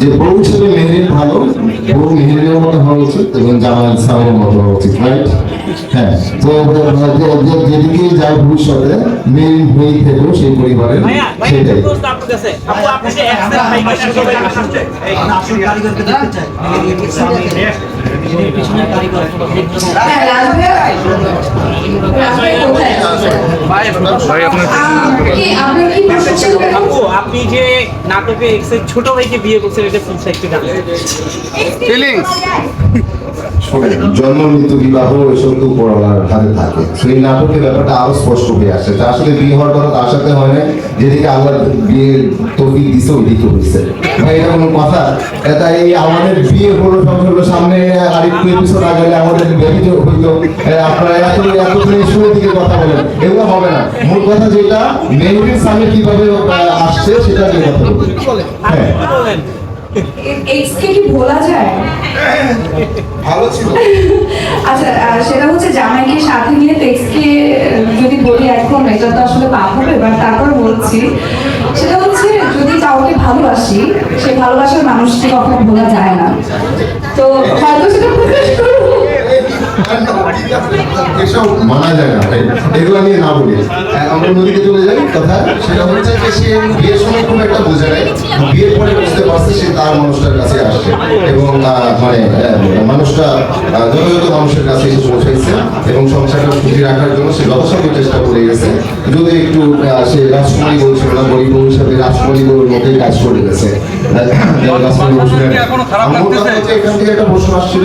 যে বউ হিসেবে মেহেরিন ভালো, বউ মেহেরিনের মতো হওয়া উচিত এবং জামাল সাহেবের মতো হওয়া উচিত, রাইট? হ্যাঁ, তো যেদিকে যায় ভবিষ্যতে মেহেরিন হয়েই থেকো সেই পরিবারের, সেটাই। আপনি যে নাটকে ছোট ভাইকে বিয়ে করছেন এটা ফুলসা একটু জানেন জন্ম মৃত্যু বিবাহ এসব তো উপরওয়ালার হাতে থাকে। সেই নাটকের ব্যাপারটা আরো স্পষ্ট হয়ে আসছে। তা আসলে বিয়ে হওয়ার কথা তার সাথে হয় না, যেদিকে আল্লাহ বিয়ের তৌফিক দিছে ওইদিকে হয়েছে। ভাই এটা কোনো কথা? তাই আমাদের বিয়ে হলো হলো সামনে আরেকটু এপিসোড আগে আমাদের বেবি হইতো, আপনারা এত শুরুর দিকে কথা বলেন, এগুলো হবে না। মূল কথা যেটা মেহেরিন সামনে কিভাবে আসছে সেটা নিয়ে কথা বলি। হ্যাঁ, এক্সকে কি ভোলা যায়? ভালো ছিল। আচ্ছা, সেটা হচ্ছে জামাইকে সাথে নিয়ে এক্সকে যদি বলি এখন এটা তো আসলে পাপ হবে, বাট তারপর বলছি সেটা হচ্ছে যদি কাউকে ভালোবাসি সেই ভালোবাসার মানুষকে কখনো ভোলা যায় না, তো হয়তো সেটা প্রকাশ করবো। এসব মানা যায় না ভাই, এগুলো নিয়ে না বলি। আমরা নদীতে চলে যাই। কথা সেটা হচ্ছে যে সে বিয়ের সময় খুব একটা বোঝে নাই, বিয়ের পরে বুঝতে পারছে সে তার মানুষটার কাছে আসছে এবং মানে মানুষটা যথাযথ মানুষের কাছে এসে পৌঁছাইছে এবং সংসারটা সুখী রাখার জন্য সে যথাসাধ্য চেষ্টা করে গেছে। যদি একটু সে রাজকুমারী বলছিল না, গরিব বউ হিসাবে রাজকুমারী বউর মধ্যেই কাজ করে গেছে। রাজকুমারী বলছিলেন এখান থেকে একটা প্রশ্ন আসছিল।